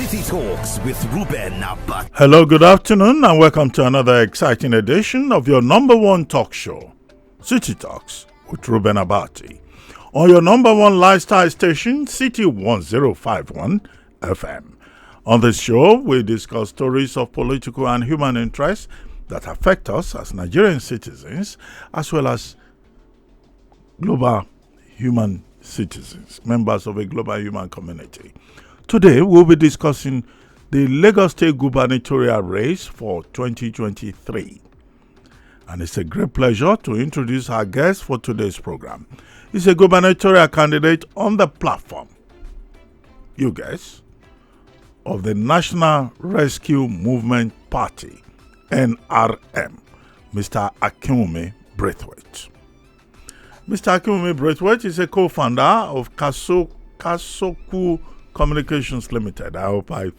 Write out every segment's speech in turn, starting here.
City Talks with Reuben Abati. Hello, good afternoon, and welcome to another exciting edition of your number one talk show, City Talks with Reuben Abati, on your number one lifestyle station, City 1051 FM. On this show, we discuss stories of political and human interest that affect us as Nigerian citizens, as well as global human citizens, members of a global human community. Today, we'll be discussing the Lagos State gubernatorial race for 2023. And it's a great pleasure to introduce our guest for today's program. He's a gubernatorial candidate on the platform, you guys, of the National Rescue Movement Party, NRM, Mr. Akinwunmi Braithwaite. Mr. Akinwunmi Braithwaite is a co-founder of Kasoku Communications Limited. I hope I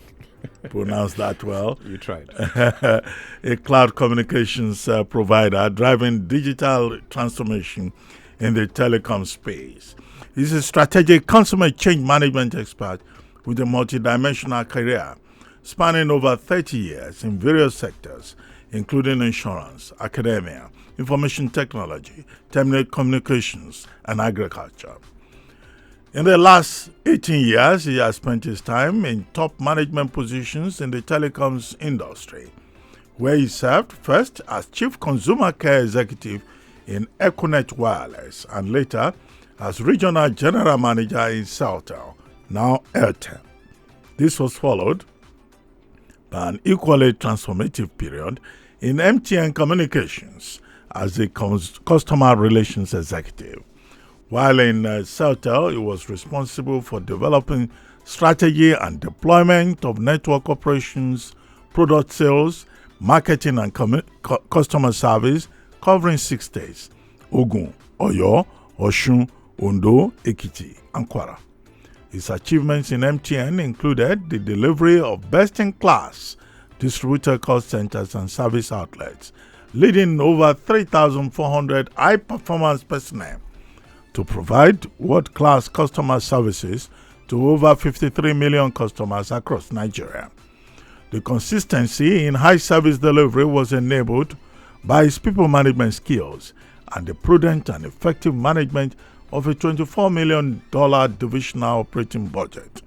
pronounced that well. You tried. A cloud communications provider driving digital transformation in the telecom space. He's a strategic consumer change management expert with a multidimensional career spanning over 30 years in various sectors, including insurance, academia, information technology, telecommunications, and agriculture. In the last 18 years, he has spent his time in top management positions in the telecoms industry, where he served first as Chief Consumer Care Executive in Equinet Wireless and later as Regional General Manager in Celtel, now Airtel. This was followed by an equally transformative period in MTN Communications as a customer relations executive. While in Celtel, he was responsible for developing strategy and deployment of network operations, product sales, marketing and customer service, covering 6 states: Ogun, Oyo, Osun, Ondo, Ekiti, and Kwara. His achievements in MTN included the delivery of best-in-class distributor call centers and service outlets, leading over 3,400 high-performance personnel to provide world-class customer services to over 53 million customers across Nigeria. The consistency in high service delivery was enabled by his people management skills and the prudent and effective management of a $24 million divisional operating budget,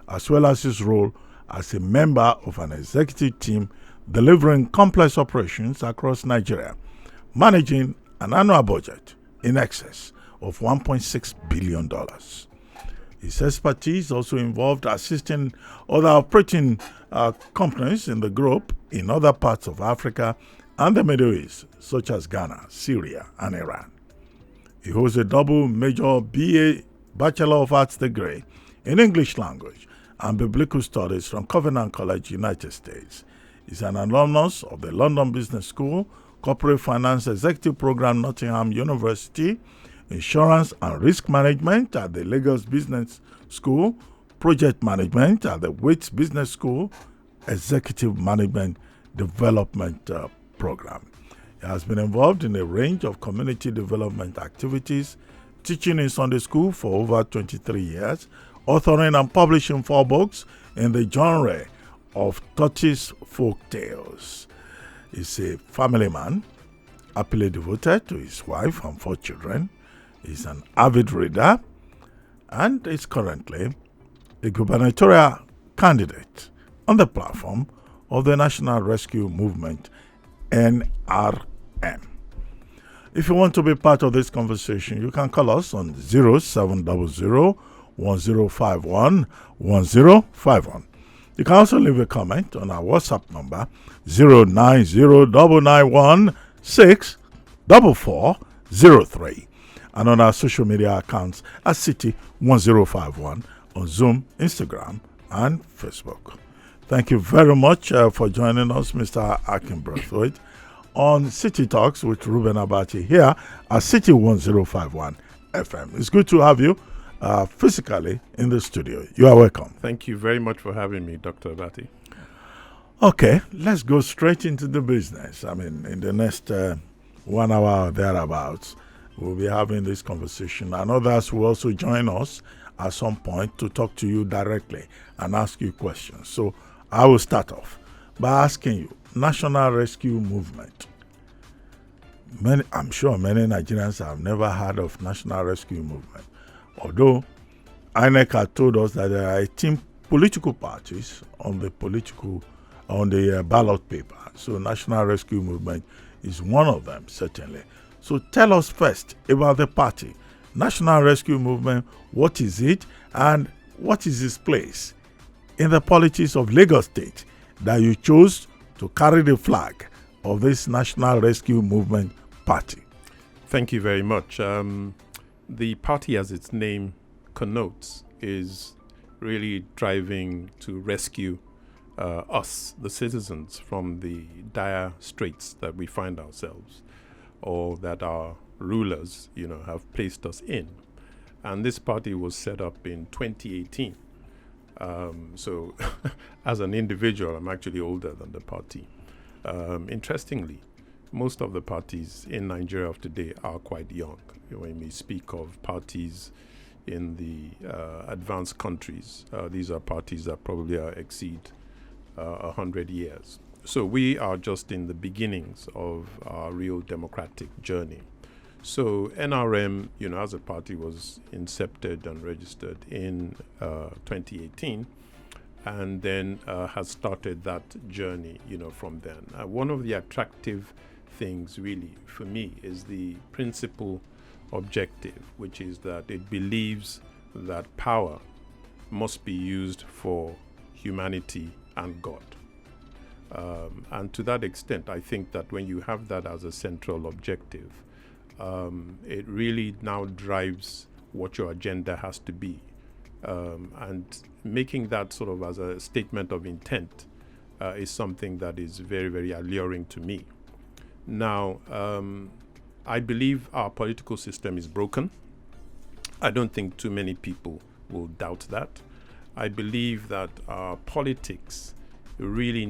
as well as his role as a member of an executive team delivering complex operations across Nigeria, managing an annual budget in excess of $1.6 billion. His expertise also involved assisting other operating companies in the group in other parts of Africa and the Middle East, such as Ghana, Syria, and Iran. He holds a double major BA Bachelor of Arts degree in English Language and Biblical Studies from Covenant College, United States. He's an alumnus of the London Business School, Corporate Finance Executive Program, Nottingham University, Insurance and Risk Management at the Lagos Business School, Project Management at the Wits Business School, Executive Management Development Program. He has been involved in a range of community development activities, teaching in Sunday school for over 23 years, authoring and publishing 4 books in the genre of tortoise folk tales. He's a family man, happily devoted to his wife and 4 children. He's an avid reader and is currently a gubernatorial candidate on the platform of the National Rescue Movement, NRM. If you want to be part of this conversation, you can call us on 0700 1051 1051. You can also leave a comment on our WhatsApp number 09099164403 and on our social media accounts at City1051 on Zoom, Instagram, and Facebook. Thank you very much for joining us, Mr. Akin Braithwaite, on City Talks with Reuben Abati here at City 1051 FM. It's good to have you physically in the studio. You are welcome. Thank you very much for having me, Dr. Abati. Okay, let's go straight into the business. I mean, in the next 1 hour or thereabouts, we'll be having this conversation, and others will also join us at some point to talk to you directly and ask you questions. So I will start off by asking you, National Rescue Movement. I'm sure many Nigerians have never heard of National Rescue Movement, although INEC had told us that there are 18 political parties on the ballot paper. So National Rescue Movement is one of them, certainly. So tell us first about the party, National Rescue Movement. What is it, and what is its place in the politics of Lagos State that you chose to carry the flag of this National Rescue Movement party? Thank you very much. The party, as its name connotes, is really driving to rescue us, the citizens, from the dire straits that we find ourselves, or that our rulers, have placed us in. And this party was set up in 2018. So as an individual, I'm actually older than the party. Interestingly, most of the parties in Nigeria of today are quite young. When we speak of parties in the advanced countries, these are parties that probably exceed 100 years. So we are just in the beginnings of our real democratic journey. So NRM, as a party, was incepted and registered in 2018, and then has started that journey, from then. One of the attractive things, really, for me, is the principal objective, which is that it believes that power must be used for humanity and God. And to that extent, I think that when you have that as a central objective, it really now drives what your agenda has to be. And making that sort of as a statement of intent is something that is very, very alluring to me. Now, I believe our political system is broken. I don't think too many people will doubt that. I believe that our politics really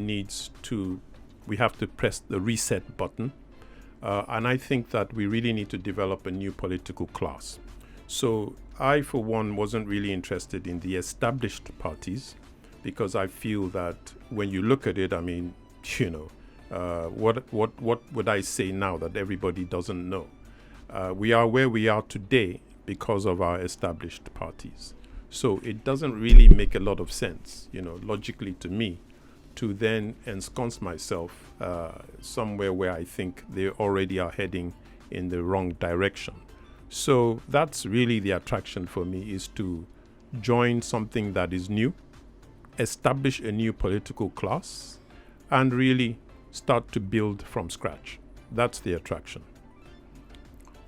we have to press the reset button. And I think that we really need to develop a new political class. So I, for one, wasn't really interested in the established parties, because I feel that when you look at it, what would I say now that everybody doesn't know? We are where we are today because of our established parties. So it doesn't really make a lot of sense, logically to me, to then ensconce myself somewhere where I think they already are heading in the wrong direction. So that's really the attraction for me, is to join something that is new, establish a new political class, and really start to build from scratch. That's the attraction.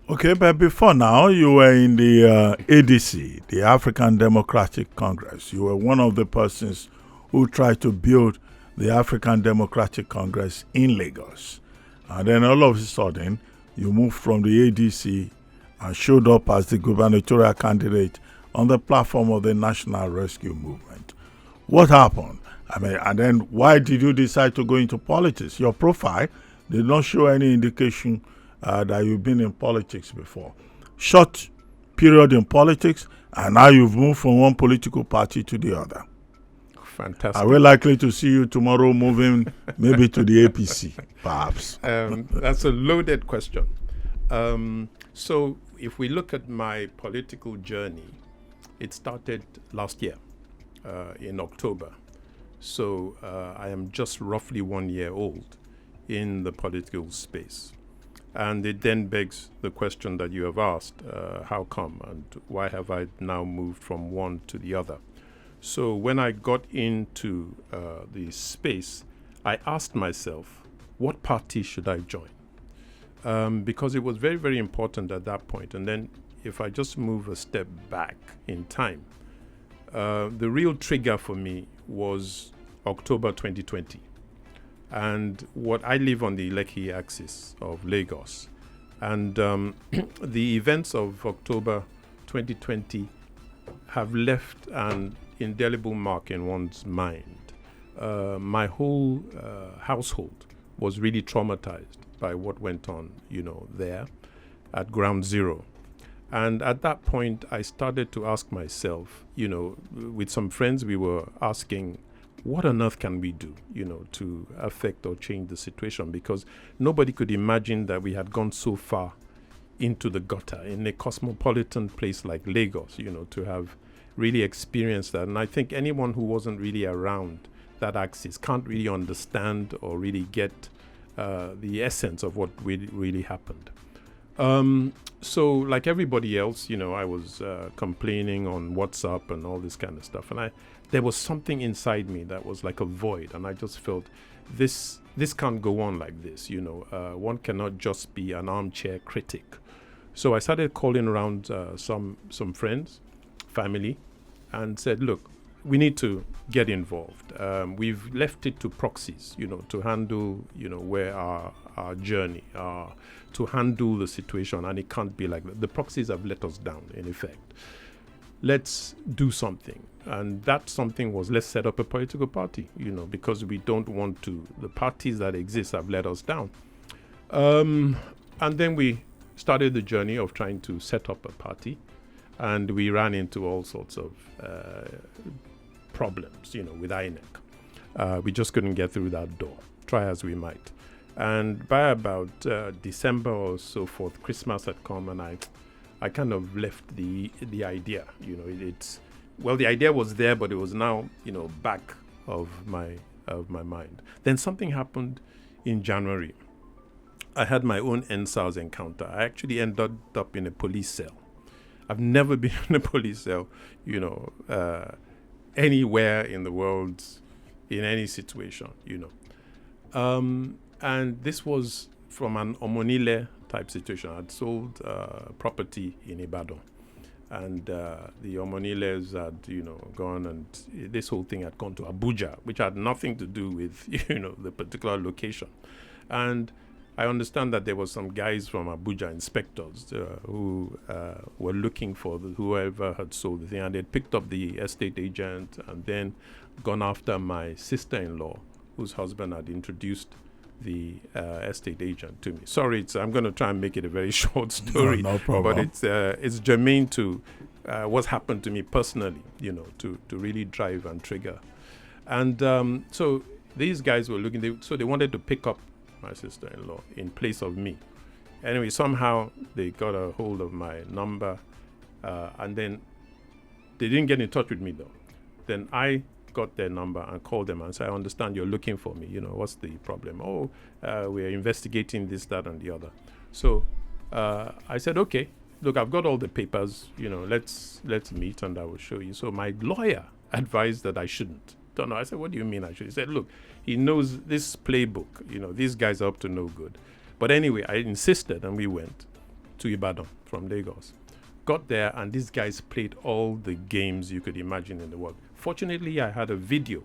Okay, but before now, you were in the ADC, the African Democratic Congress. You were one of the persons who tried to build the African Democratic Congress in Lagos. And then all of a sudden, you moved from the ADC and showed up as the gubernatorial candidate on the platform of the National Rescue Movement. What happened? And then why did you decide to go into politics? Your profile did not show any indication that you've been in politics before. Short period in politics, and now you've moved from one political party to the other. Fantastic. Are we likely to see you tomorrow moving maybe to the APC, perhaps? That's a loaded question. So if we look at my political journey, it started last year in October. So I am just roughly 1 year old in the political space. And it then begs the question that you have asked, how come and why have I now moved from one to the other? So when I got into the space, I asked myself, what party should I join? Because it was very, very important at that point. And then if I just move a step back in time, the real trigger for me was October 2020. And what I live on the Lekki axis of Lagos. And the events of October 2020 have left an indelible mark in one's mind. My whole household was really traumatized by what went on, there at ground zero. And at that point, I started to ask myself, with some friends, we were asking, what on earth can we do, to affect or change the situation? Because nobody could imagine that we had gone so far into the gutter in a cosmopolitan place like Lagos, to have really experienced that. And I think anyone who wasn't really around that axis can't really understand or really get the essence of what really happened. So like everybody else, I was complaining on WhatsApp and all this kind of stuff. And there was something inside me that was like a void. And I just felt this can't go on like this. One cannot just be an armchair critic. So I started calling around some friends, family, and said, look, we need to get involved. We've left it to proxies, to handle, where our journey, to handle the situation, and it can't be like that. The proxies have let us down, in effect. Let's do something. And that something was, let's set up a political party, because we don't want to. The parties that exist have let us down. And then we started the journey of trying to set up a party, and we ran into all sorts of problems, with INEC. We just couldn't get through that door, try as we might. And by about December or so forth, Christmas had come, and I kind of left the idea. The idea was there, but it was now, back of my mind. Then something happened in January. I had my own NSAS encounter. I actually ended up in a police cell. I've never been in a police cell, anywhere in the world, in any situation, And this was from an Omonile type situation. I'd sold property in Ibadan. And the Omoniles had, gone, and this whole thing had gone to Abuja, which had nothing to do with, the particular location. And I understand that there were some guys from Abuja, inspectors, who were looking for whoever had sold the thing. And they'd picked up the estate agent and then gone after my sister-in-law, whose husband had introduced the estate agent to me. Sorry, I'm going to try and make it a very short story. No problem. But it's germane to what's happened to me personally, to really drive and trigger. And so these guys were looking, so they wanted to pick up my sister-in-law in place of me. Anyway, somehow they got a hold of my number, and then they didn't get in touch with me though. Then I got their number and called them and said, I understand you're looking for me. What's the problem? We're investigating this, that, and the other. So I said, okay, look, I've got all the papers. Let's meet and I will show you. So my lawyer advised that I shouldn't. Don't know. I said, what do you mean I should? He said, look, he knows this playbook. These guys are up to no good. But anyway, I insisted, and we went to Ibadan from Lagos. Got there, and these guys played all the games you could imagine in the world. Fortunately, I had a video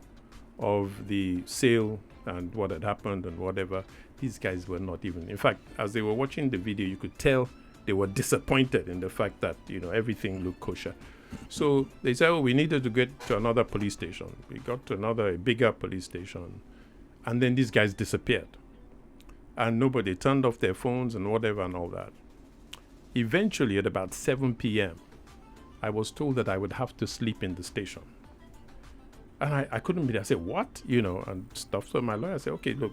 of the sale and what had happened and whatever. These guys were not even. In fact, as they were watching the video, you could tell they were disappointed in the fact that, everything looked kosher. So they said, we needed to get to another police station. We got to a bigger police station. And then these guys disappeared. And nobody turned off their phones and whatever and all that. Eventually, at about 7 p.m., I was told that I would have to sleep in the station. And I couldn't be there. I said, what? And stuff. So my lawyer said, okay, look,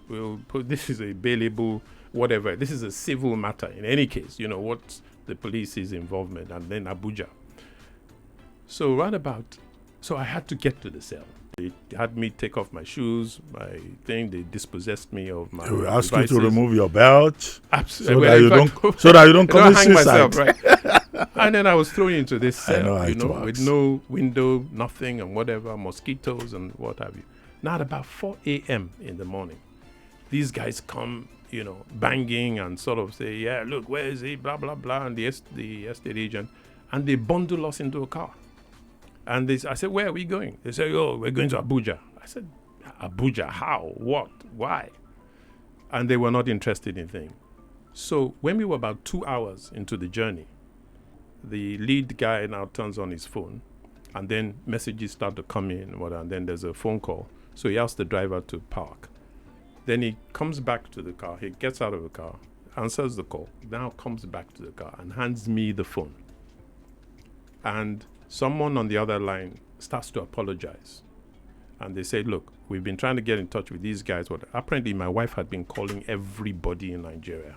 this is a bailable, whatever. This is a civil matter. In any case, what's the police's involvement? And then Abuja. So so I had to get to the cell. They had me take off my shoes, my thing. They dispossessed me of my They asked devices. you to remove your belt. Absolutely. So that you don't commit hang suicide. myself, right? And then I was thrown into this cell, with no window, nothing, and whatever, mosquitoes and what have you. Now at about 4 a.m. in the morning, these guys come, banging and sort of say, yeah, look, where is he? Blah, blah, blah. And the estate agent. And they bundle us into a car. And I said, where are we going? They said, we're going to Abuja. I said, Abuja? How? What? Why? And they were not interested in things. So when we were about 2 hours into the journey, the lead guy now turns on his phone, and then messages start to come in, and then there's a phone call. So he asks the driver to park. Then he comes back to the car. He gets out of the car, answers the call, now comes back to the car and hands me the phone. and someone on the other line starts to apologize. And they say, look, we've been trying to get in touch with these guys, but apparently my wife had been calling everybody in Nigeria.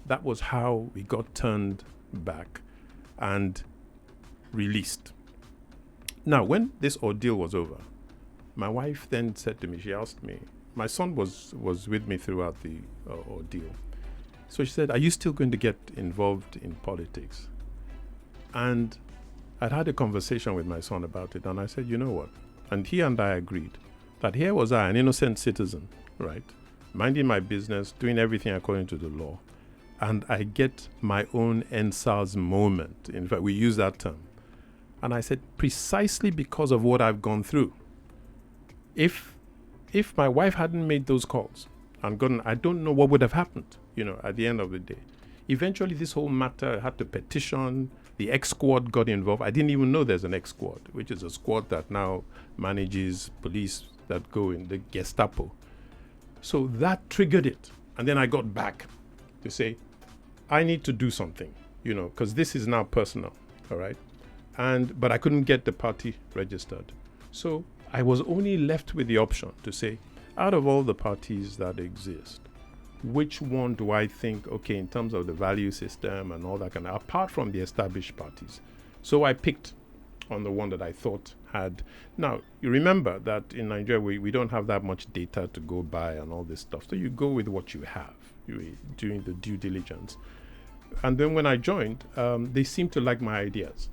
That was how we got turned back and released. Now, when this ordeal was over, my wife then said to me, she asked me, my son was with me throughout the ordeal. So she said, are you still going to get involved in politics? And I'd had a conversation with my son about it, and I said, you know what? And he and I agreed that here was I, an innocent citizen, right? Minding my business, doing everything according to the law. And I get my own NSAS moment. In fact, we use that term. And I said, precisely because of what I've gone through. If my wife hadn't made those calls and gotten, I don't know what would have happened, at the end of the day. Eventually, this whole matter had to petition. The X squad got involved. I didn't even know there's an X squad, which is a squad that now manages police that go in, the Gestapo. So that triggered it. And then I got back to say, I need to do something, because this is now personal, all right? But I couldn't get the party registered. So I was only left with the option to say, out of all the parties that exist, which one do I think, okay, in terms of the value system and all that kind of, apart from the established parties. So I picked on the one that I thought had. Now, you remember that in Nigeria, we don't have that much data to go by and all this stuff. So you go with what you have doing the due diligence. And then when I joined, they seemed to like my ideas.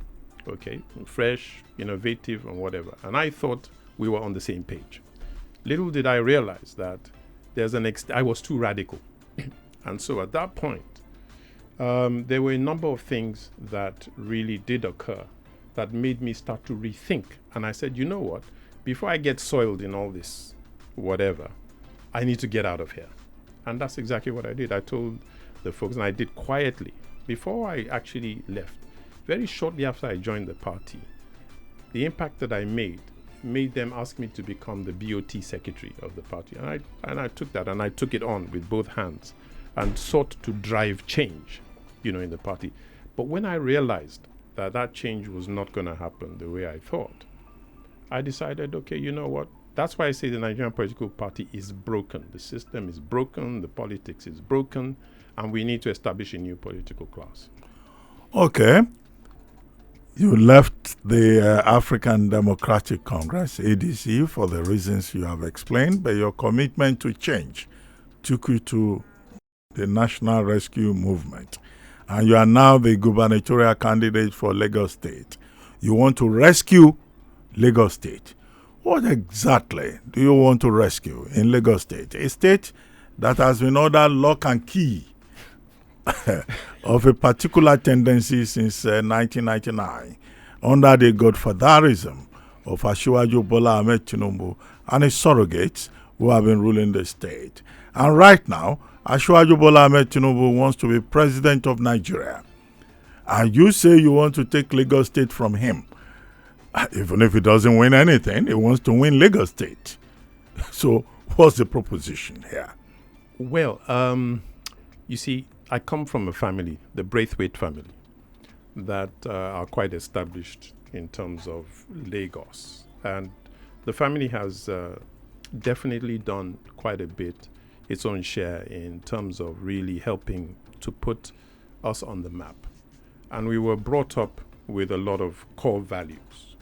Okay, fresh, innovative, and whatever. And I thought we were on the same page. Little did I realize that I was too radical. And so at that point, there were a number of things that really did occur that made me start to rethink. And I said, you know what? Before I get soiled in all this, whatever, I need to get out of here. And that's exactly what I did. I told the folks, and I did quietly, before I actually left. Very shortly after I joined the party, the impact that I made them ask me to become the BOT secretary of the party. And I took that, and I took it on with both hands and sought to drive change, in the party. But when I realized that change was not going to happen the way I thought, I decided, okay, you know what? That's why I say the Nigerian political party is broken. The system is broken, the politics is broken, and we need to establish a new political class. Okay. You left the African Democratic Congress, ADC, for the reasons you have explained, but your commitment to change took you to the National Rescue Movement. And you are now the gubernatorial candidate for Lagos State. You want to rescue Lagos State. What exactly do you want to rescue in Lagos State? A state that has been under lock and key of a particular tendency since 1999 under the godfatherism of Asiwaju Bola Ahmed Tinubu and his surrogates who have been ruling the state. And right now, Asiwaju Bola Ahmed Tinubu wants to be president of Nigeria. And you say you want to take Lagos State from him. Even if he doesn't win anything, he wants to win Lagos State. So what's the proposition here? Well, you see, I come from a family, the Braithwaite family, that are quite established in terms of Lagos. And the family has definitely done quite a bit, its own share in terms of really helping to put us on the map. And we were brought up with a lot of core values.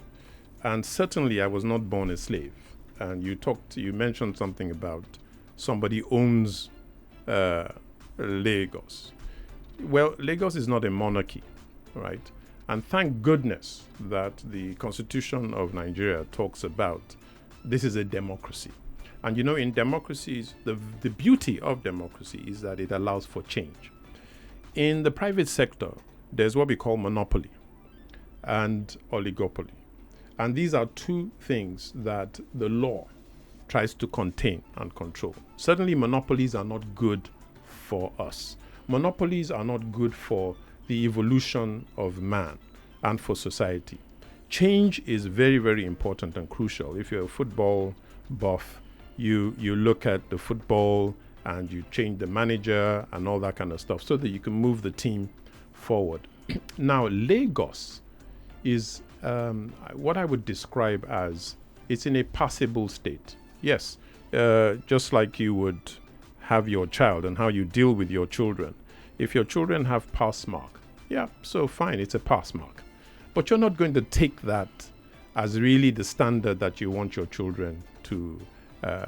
And certainly I was not born a slave. And you mentioned something about somebody owns Lagos. Well, Lagos is not a monarchy, right? And thank goodness that the Constitution of Nigeria talks about this is a democracy. And in democracies, the beauty of democracy is that it allows for change. In the private sector, there's what we call monopoly and oligopoly. And these are two things that the law tries to contain and control. Certainly, monopolies are not good for us. Monopolies are not good for the evolution of man and for society. Change is very, very important and crucial. If you're a football buff, you look at the football and you change the manager and all that kind of stuff so that you can move the team forward. Now, Lagos is what I would describe as it's in a passable state. Yes, just like you would have your child and how you deal with your children. If your children have pass mark, yeah, so fine, it's a pass mark. But you're not going to take that as really the standard that you want your children to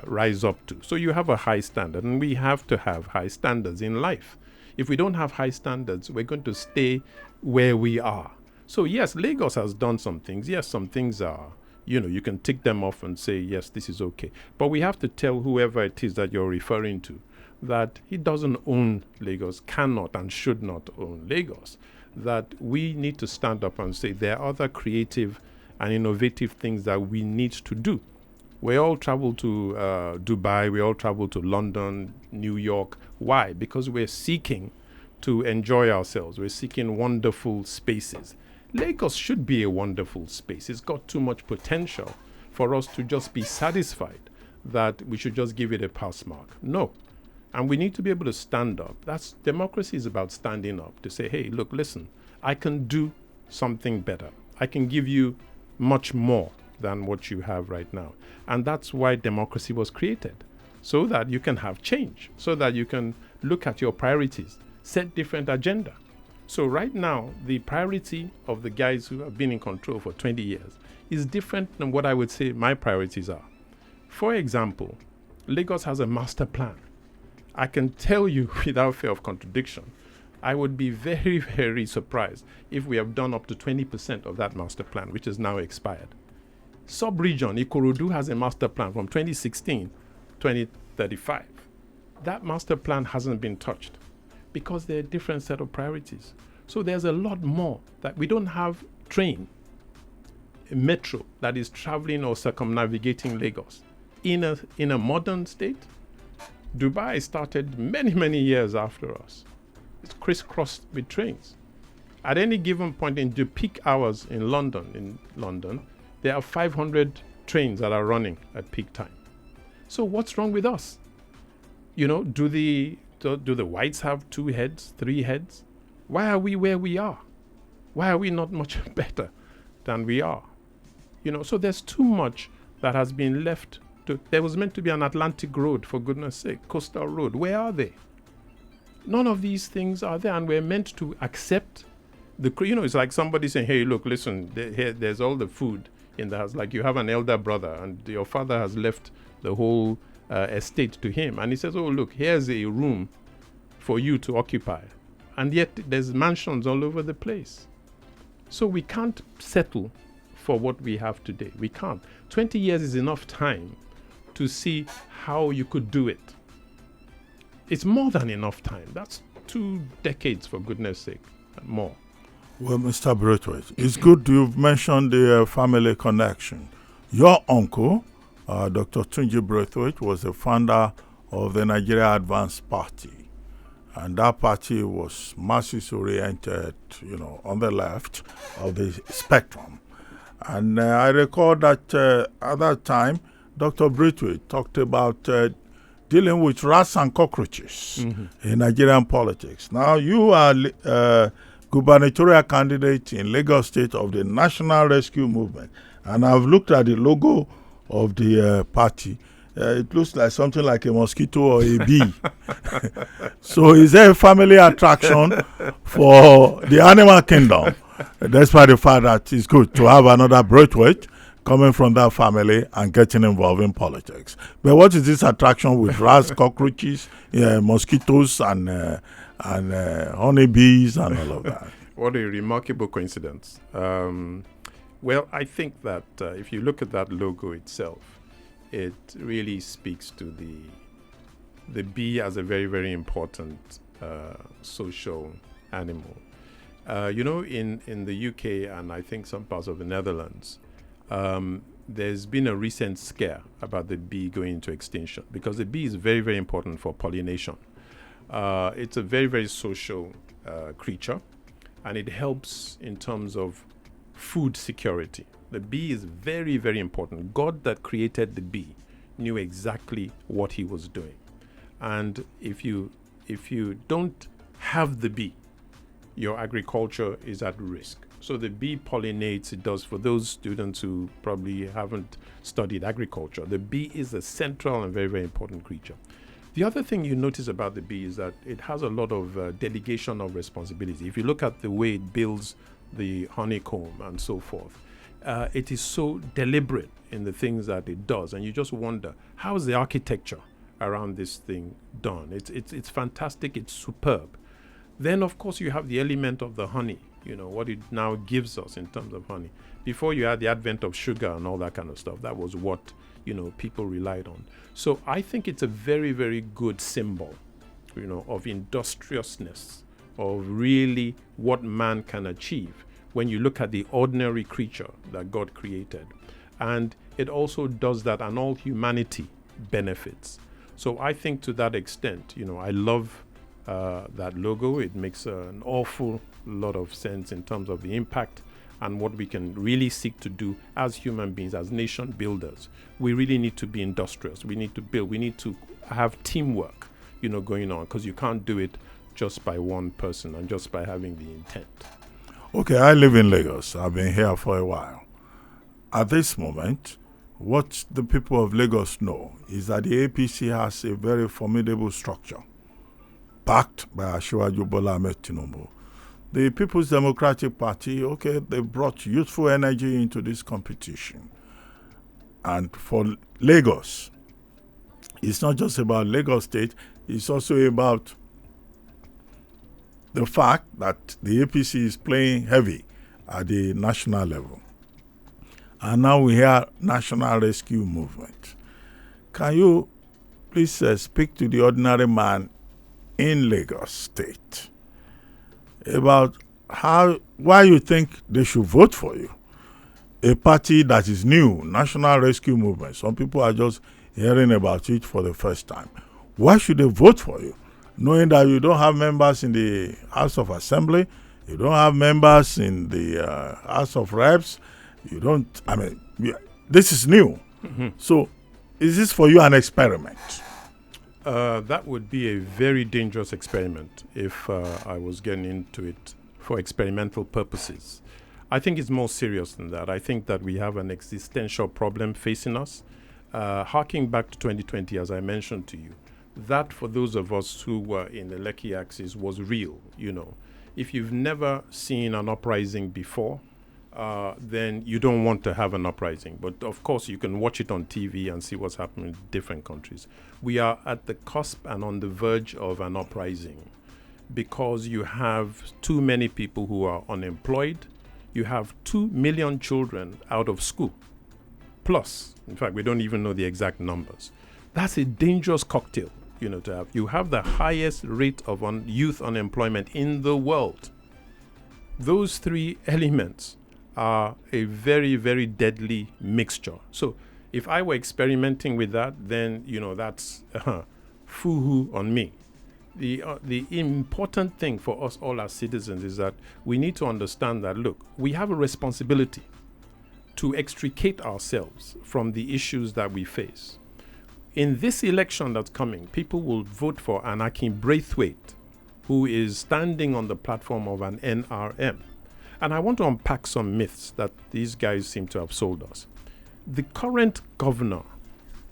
rise up to. So you have a high standard, and we have to have high standards in life. If we don't have high standards, we're going to stay where we are. So yes, Lagos has done some things. Yes, some things are, you can tick them off and say, yes, this is okay. But we have to tell whoever it is that you're referring to that he doesn't own Lagos, cannot and should not own Lagos. That we need to stand up and say there are other creative and innovative things that we need to do. We all travel to Dubai, we all travel to London, New York. Why? Because we're seeking to enjoy ourselves. We're seeking wonderful spaces. Lagos should be a wonderful space. It's got too much potential for us to just be satisfied that we should just give it a pass mark. No. And we need to be able to stand up. Democracy is about standing up to say, hey, look, listen, I can do something better. I can give you much more than what you have right now. And that's why democracy was created, so that you can have change, so that you can look at your priorities, set different agenda. So right now, the priority of the guys who have been in control for 20 years is different than what I would say my priorities are. For example, Lagos has a master plan. I can tell you without fear of contradiction, I would be very, very surprised if we have done up to 20% of that master plan, which is now expired. Sub-region, Ikorodu has a master plan from 2016, 2035. That master plan hasn't been touched because they're a different set of priorities. So there's a lot more that we don't have train, a metro that is traveling or circumnavigating Lagos in a modern state. Dubai started many, many years after us. It's crisscrossed with trains. At any given point in the peak hours in London, there are 500 trains that are running at peak time. So what's wrong with us? Do the whites have 2 heads, 3 heads? Why are we where we are? Why are we not much better than we are? So there's too much that has been left. There was meant to be an Atlantic road, for goodness sake, coastal road. Where are they? None of these things are there, and we're meant to accept it's like somebody saying, hey, look, listen, there's all the food in the house. Like you have an elder brother, and your father has left the whole estate to him. And he says, oh, look, here's a room for you to occupy. And yet there's mansions all over the place. So we can't settle for what we have today. We can't. 20 years is enough time to see how you could do it. It's more than enough time. That's 2 decades, for goodness sake, and more. Well, Mr. Braithwaite, it's good you've mentioned the family connection. Your uncle, Dr. Tunji Braithwaite, was the founder of the Nigeria Advanced Party. And that party was masses-oriented, on the left of the spectrum. And I recall that at that time, Dr. Braithwaite talked about dealing with rats and cockroaches in Nigerian politics. Now, you are gubernatorial candidate in Lagos State of the National Rescue Movement. And I've looked at the logo of the party. It looks like something like a mosquito or a bee. So is there a family attraction for the animal kingdom? Despite the fact that it's good to have another Braithwaite coming from that family and getting involved in politics. But what is this attraction with rats, cockroaches, mosquitoes, and honeybees and all of that? What a remarkable coincidence. Well, I think that if you look at that logo itself, it really speaks to the bee as a very, very important social animal. In the UK and I think some parts of the Netherlands, there's been a recent scare about the bee going into extinction because the bee is very, very important for pollination. It's a very, very social creature, and it helps in terms of food security. The bee is very, very important. God that created the bee knew exactly what he was doing. And if you don't have the bee, your agriculture is at risk. So the bee pollinates. It does, for those students who probably haven't studied agriculture, the bee is a central and very, very important creature. The other thing you notice about the bee is that it has a lot of delegation of responsibility. If you look at the way it builds the honeycomb and so forth, it is so deliberate in the things that it does, and you just wonder, how is the architecture around this thing done? It's fantastic. It's superb. Then, of course, you have the element of the honey, what it now gives us in terms of honey. Before you had the advent of sugar and all that kind of stuff, that was what, people relied on. So I think it's a very, very good symbol, of industriousness, of really what man can achieve when you look at the ordinary creature that God created. And it also does that, and all humanity benefits. So I think to that extent, I love that logo. It makes an awful lot of sense in terms of the impact and what we can really seek to do as human beings, as nation builders. We really need to be industrious. We need to build. We need to have teamwork, going on, because you can't do it just by one person and just by having the intent. Okay, I live in Lagos. I've been here for a while. At this moment, what the people of Lagos know is that the APC has a very formidable structure, backed by Asiwaju Bola Ahmed Tinubu. The People's Democratic Party, they brought youthful energy into this competition. And for Lagos, it's not just about Lagos State, it's also about the fact that the APC is playing heavy at the national level. And now we hear National Rescue Movement. Can you please speak to the ordinary man in Lagos State about why you think they should vote for you? A party that is new, National Rescue Movement. Some people are just hearing about it for the first time. Why should they vote for you? Knowing that you don't have members in the House of Assembly, you don't have members in the House of Reps, this is new. Mm-hmm. So is this for you an experiment? That would be a very dangerous experiment if I was getting into it for experimental purposes. I think it's more serious than that. I think that we have an existential problem facing us. Harking back to 2020, as I mentioned to you, that for those of us who were in the Lekki axis was real. If you've never seen an uprising before, then you don't want to have an uprising. But of course, you can watch it on TV and see what's happening in different countries. We are at the cusp and on the verge of an uprising because you have too many people who are unemployed. You have 2 million children out of school. Plus, in fact, we don't even know the exact numbers. That's a dangerous cocktail, to have. You have the highest rate of youth unemployment in the world. Those three elements are a very, very deadly mixture. So if I were experimenting with that, then, that's foo-hoo on me. The important thing for us all as citizens is that we need to understand that, look, we have a responsibility to extricate ourselves from the issues that we face. In this election that's coming, people will vote for an Braithwaite, who is standing on the platform of an NRM. And I want to unpack some myths that these guys seem to have sold us. The current governor,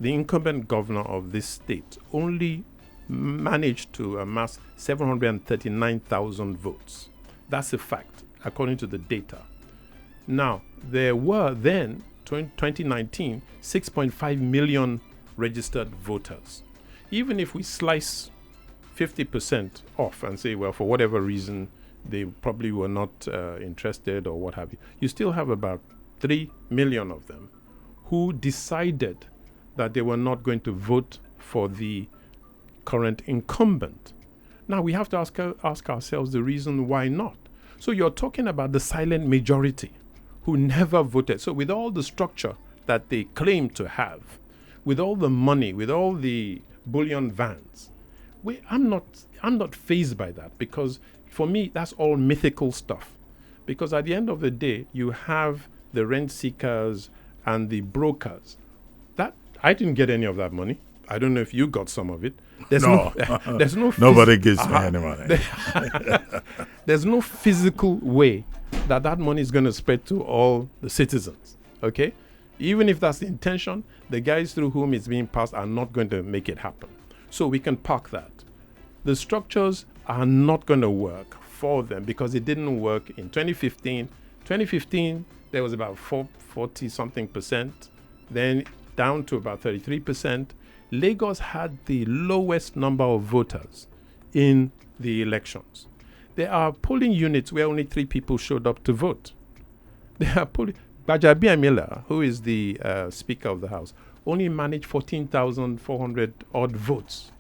the incumbent governor of this state, only managed to amass 739,000 votes. That's a fact, according to the data. Now, there were then, 2019, 6.5 million registered voters. Even if we slice 50% off and say, well, for whatever reason, they probably were not interested or what have you, you still have about 3 million of them who decided that they were not going to vote for the current incumbent. Now, we have to ask ourselves the reason why not. So you're talking about the silent majority who never voted. So with all the structure that they claim to have, with all the money, with all the bullion vans, I'm not fazed by that, because for me, that's all mythical stuff. Because at the end of the day, you have the rent seekers and the brokers. That I didn't get any of that money. I don't know if you got some of it. There's no nobody gives me any money. There's no physical way that money is going to spread to all the citizens. Okay? Even if that's the intention, the guys through whom it's being passed are not going to make it happen. So we can park that. The structures are not going to work for them because it didn't work in 2015. 2015, there was about 40 something percent, then down to about 33%. Lagos had the lowest number of voters in the elections. There are polling units where only 3 people showed up to vote. There are polling. Bajabi Amila, who is the Speaker of the House, only managed 14,400 odd votes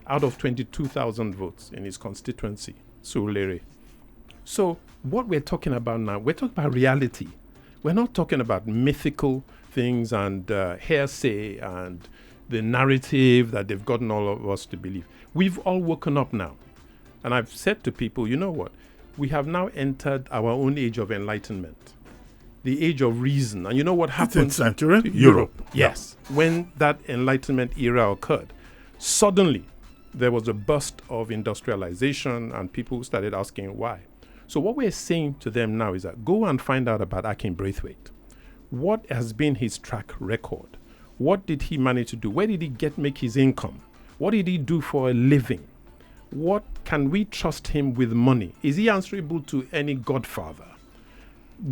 out of 22,000 votes in his constituency, Surulere. So what we're talking about now, we're talking about reality. We're not talking about mythical things and hearsay and the narrative that they've gotten all of us to believe. We've all woken up now. And I've said to people, you know what? We have now entered our own age of enlightenment. The age of reason. And you know what happened? 18th century? Europe. Yes. Yeah. When that Enlightenment era occurred, suddenly there was a burst of industrialization and people started asking why. So what we're saying to them now is that go and find out about Akin Braithwaite. What has been his track record? What did he manage to do? Where did he make his income? What did he do for a living? What can we trust him with money? Is he answerable to any godfather?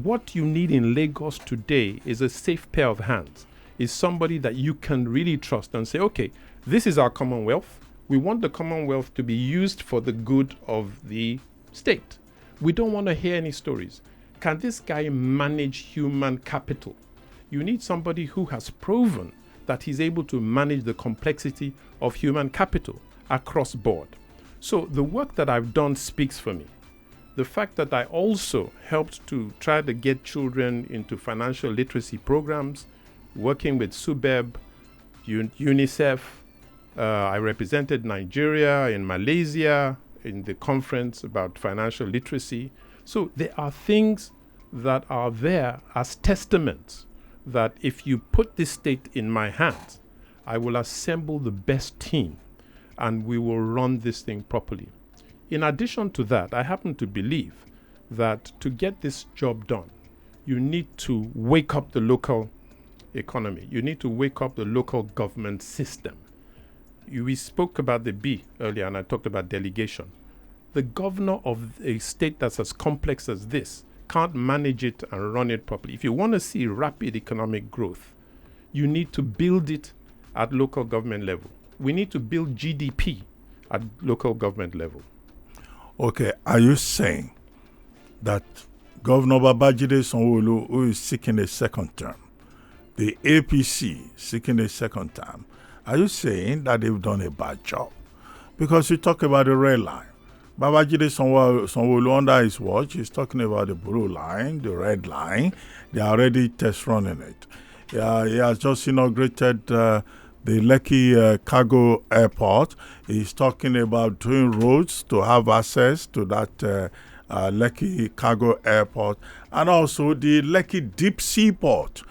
What you need in Lagos today is a safe pair of hands, is somebody that you can really trust and say, okay, this is our Commonwealth. We want the Commonwealth to be used for the good of the state. We don't want to hear any stories. Can this guy manage human capital? You need somebody who has proven that he's able to manage the complexity of human capital across board. So the work that I've done speaks for me. The fact that I also helped to try to get children into financial literacy programs, working with SUBEB, UNICEF. I represented Nigeria in Malaysia in the conference about financial literacy. So there are things that are there as testaments that if you put this state in my hands, I will assemble the best team and we will run this thing properly. In addition to that, I happen to believe that to get this job done, you need to wake up the local economy. You need to wake up the local government system. We spoke about the B earlier, and I talked about delegation. The governor of a state that's as complex as this can't manage it and run it properly. If you want to see rapid economic growth, you need to build it at local government level. We need to build GDP at local government level. Okay, are you saying that Governor Babajide Sanwo-Olu, who is seeking a second term, the APC seeking a second term, are you saying that they've done a bad job? Because you talk about the red line. Babajide Sanwo-Olu, under his watch, is talking about the blue line, the red line. They are already test running it. He has just inaugurated the Lekki Cargo Airport. He's talking about doing roads to have access to that Lekki Cargo Airport, and also the Lekki Deep Sea Port.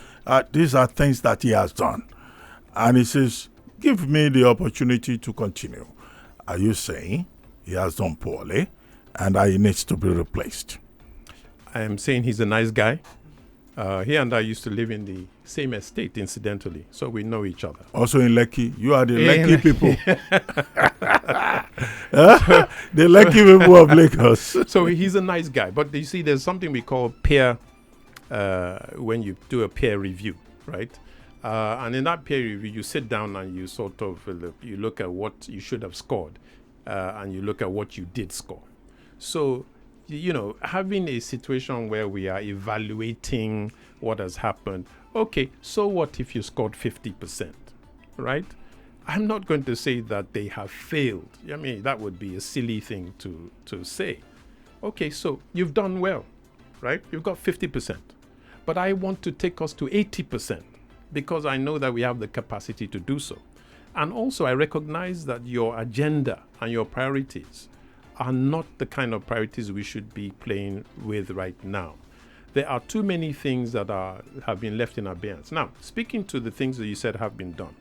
These are things that he has done. And he says, give me the opportunity to continue. Are you saying he has done poorly and that he needs to be replaced? I am saying he's a nice guy. He and I used to live in the same estate, incidentally, so we know each other. Also in Lekki, you are the Lekki people. The Lekki people of Lagos. So he's a nice guy. But you see, there's something we call peer, when you do a peer review, right? And in that peer review, you sit down and you sort of you look at what you should have scored, and you look at what you did score. So, you know, having a situation where we are evaluating what has happened, okay, so what if you scored 50%, right? I'm not going to say that they have failed. I mean, that would be a silly thing to say. Okay, so you've done well, right? You've got 50%. But I want to take us to 80% because I know that we have the capacity to do so. And also, I recognize that your agenda and your priorities are not the kind of priorities we should be playing with right now. There are too many things that have been left in abeyance. Now, speaking to the things that you said have been done,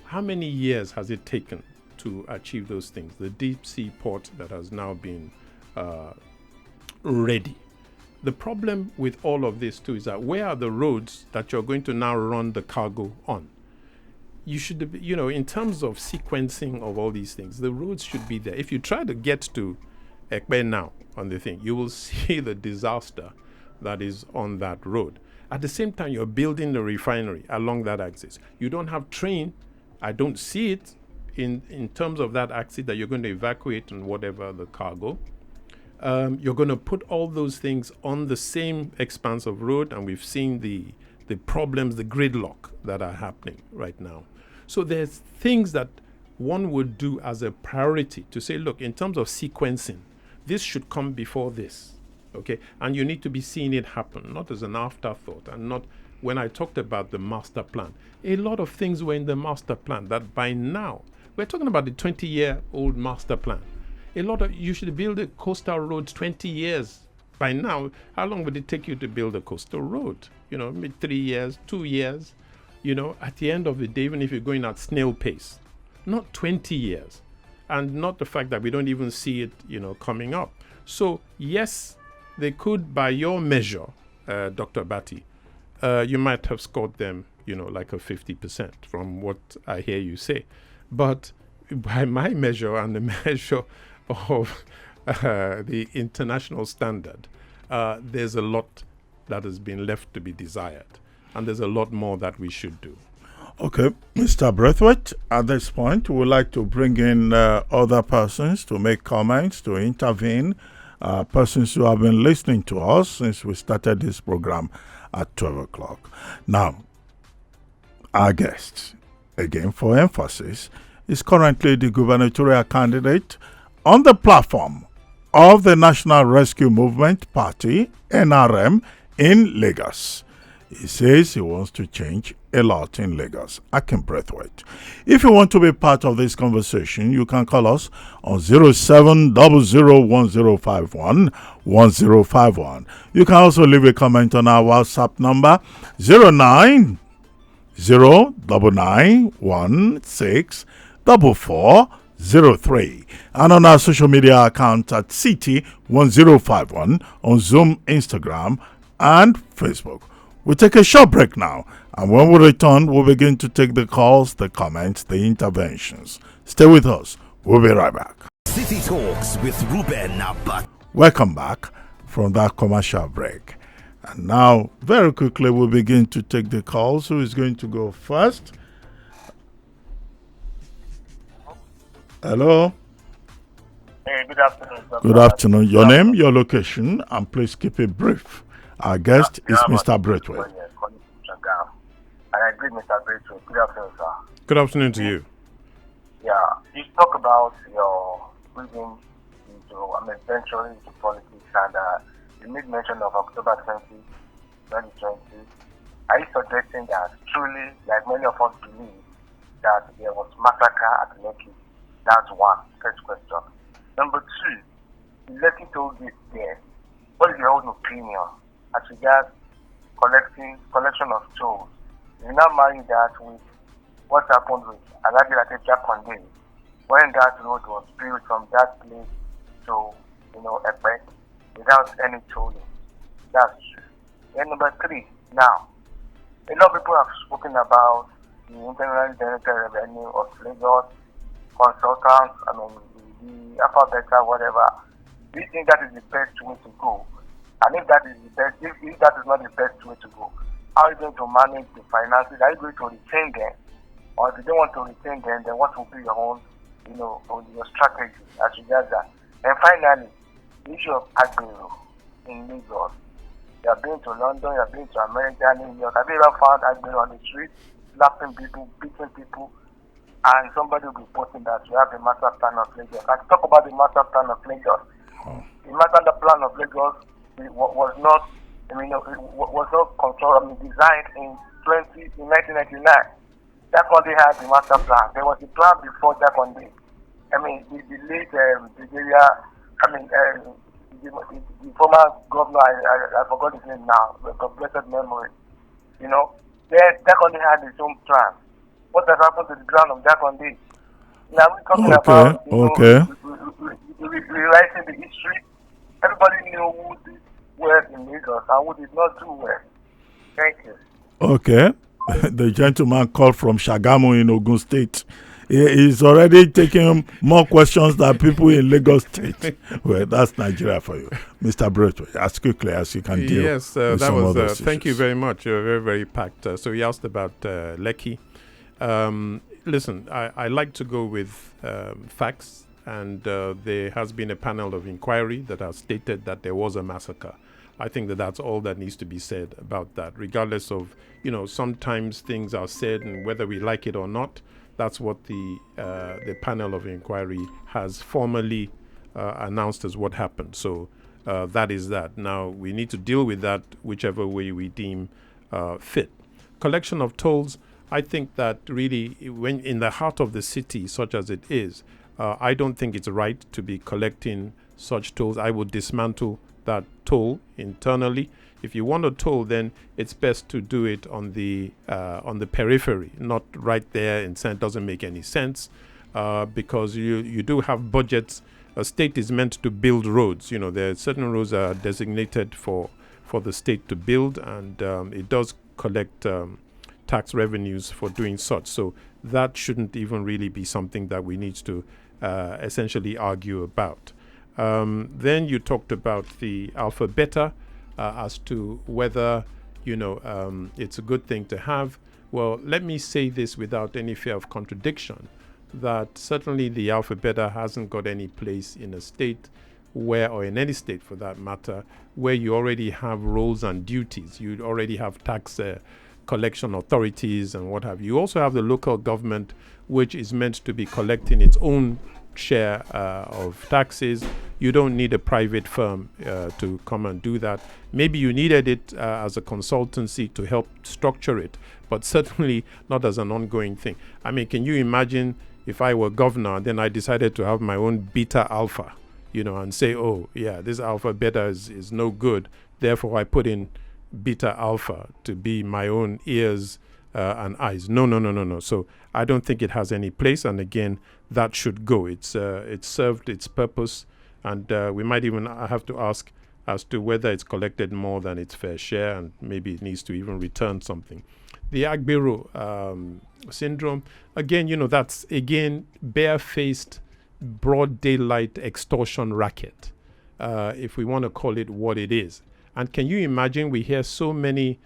how many years has it taken to achieve those things? The deep sea port that has now been ready. The problem with all of this too is that where are the roads that you're going to now run the cargo on? You should, in terms of sequencing of all these things, the roads should be there. If you try to get to Ekpe now on the thing, you will see the disaster that is on that road. At the same time, you're building the refinery along that axis. You don't have train. I don't see it in terms of that axis that you're going to evacuate and whatever the cargo. You're going to put all those things on the same expanse of road, and we've seen the problems, the gridlock that are happening right now. So there's things that one would do as a priority to say, look, in terms of sequencing, this should come before this, okay? And you need to be seeing it happen, not as an afterthought, and not when I talked about the master plan. A lot of things were in the master plan that by now, we're talking about the 20-year-old master plan. You should build a coastal road 20 years. By now, how long would it take you to build a coastal road? Maybe 3 years, 2 years. At the end of the day, even if you're going at snail pace, not 20 years. And not the fact that we don't even see it, coming up. So, yes, they could, by your measure, Dr. Abati, you might have scored them, like a 50% from what I hear you say. But by my measure and the measure of the international standard, there's a lot that has been left to be desired. And there's a lot more that we should do. Okay, Mr. Braithwaite, at this point, we would like to bring in other persons to make comments, to intervene, persons who have been listening to us since we started this program at 12 o'clock. Now, our guest, again for emphasis, is currently the gubernatorial candidate on the platform of the National Rescue Movement Party, NRM, in Lagos. He says he wants to change a lot in Lagos. Braithwaite. If you want to be part of this conversation, you can call us on 07001051 You can also leave a comment on our WhatsApp number 09099164403 and on our social media account at CT1051 on Zoom, Instagram, and Facebook. We'll take a short break now, and when we return, we'll begin to take the calls, the comments, the interventions. Stay with us. We'll be right back. City Talks with Reuben Abati. Welcome back from that commercial break. And now, very quickly, we'll begin to take the calls. Who is going to go first? Hello? Hey, good afternoon. Good afternoon. Your name, your location, and please keep it brief. Our guest is Mr. Braithwaite. And I agree, Mr. Braithwaite. Good afternoon, sir. Good afternoon to you. Yeah, you talk about your reading venturing into politics, and you made mention of October 2020. Are you suggesting that truly, like many of us believe, that there was massacre at Lekki? That's one, first question. Number two, the Lekki told this there. What is your own opinion as regards collection of tolls? You now marry that with what happened with Alhaji Jakonde when that road was built from that place to Ekpe without any tolling. That's true. Then number three, now a lot of people have spoken about the internally generated revenue of Lagos consultants, the alphabet, whatever. Do you think that is the best way to go? And if that is the best, if that is not the best way to go, how are you going to manage the finances? Are you going to retain them? Or if you don't want to retain them, then what will be your own, your strategy as regards that? And finally, the issue of Agbero in Lagos. You have been to London, you have been to America, New York. Have you ever found Agbero on the street, slapping people, beating people? And somebody will be posting that you have the master plan of Lagos. Let's talk about the master plan of Lagos. The master plan of Lagos was not, was not controlled, designed in 1999. Jakonde had the master plan. There was a plan before Jakonde. The late Brigadier, the former governor, I forgot his name now, of blessed memory. Then Jakonde had his own plan. What has happened to the ground of Jakonde? Now we're talking about rewriting the history. Everybody knew who well in Lagos and who did not do well. Thank you. Okay. The gentleman called from Shagamu in Ogun State. He's already taking more questions than people in Lagos State. Well, that's Nigeria for you. Mr. Braithwaite, as quickly as you can deal Yes, with that some was. of those Thank you issues. very much. You're very, very packed. So he asked about Lekki. Listen, I like to go with facts, and there has been a panel of inquiry that has stated that there was a massacre. I think that that's all that needs to be said about that, regardless of, sometimes things are said and whether we like it or not. That's what the panel of inquiry has formally announced as what happened. So that is that. Now, we need to deal with that whichever way we deem fit. Collection of tolls, I think that really, when in the heart of the city, such as it is, I don't think it's right to be collecting such tolls. I would dismantle that toll internally. If you want a toll, then it's best to do it on the periphery, not right there in It doesn't make any sense because you do have budgets. A state is meant to build roads. There are certain roads that are designated for the state to build, and it does collect tax revenues for doing such. So that shouldn't even really be something that we need to essentially argue about. Then you talked about the alpha beta. As to whether, it's a good thing to have. Well, let me say this without any fear of contradiction, that certainly the alpha beta hasn't got any place in a state or in any state for that matter, where you already have roles and duties. You already have tax collection authorities and what have you. You also have the local government, which is meant to be collecting its own share of taxes. You don't need a private firm to come and do that. Maybe you needed it as a consultancy to help structure it, but certainly not as an ongoing thing. I mean, can you imagine if I were governor and then I decided to have my own beta alpha, and say, oh, yeah, this alpha beta is no good, therefore I put in beta alpha to be my own ears and eyes. No. So I don't think it has any place, and again, that should go. It's served its purpose, and we might even have to ask as to whether it's collected more than its fair share, and maybe it needs to even return something. The Agbero syndrome, again, that's again barefaced, broad daylight extortion racket, if we want to call it what it is. And can you imagine? We hear so many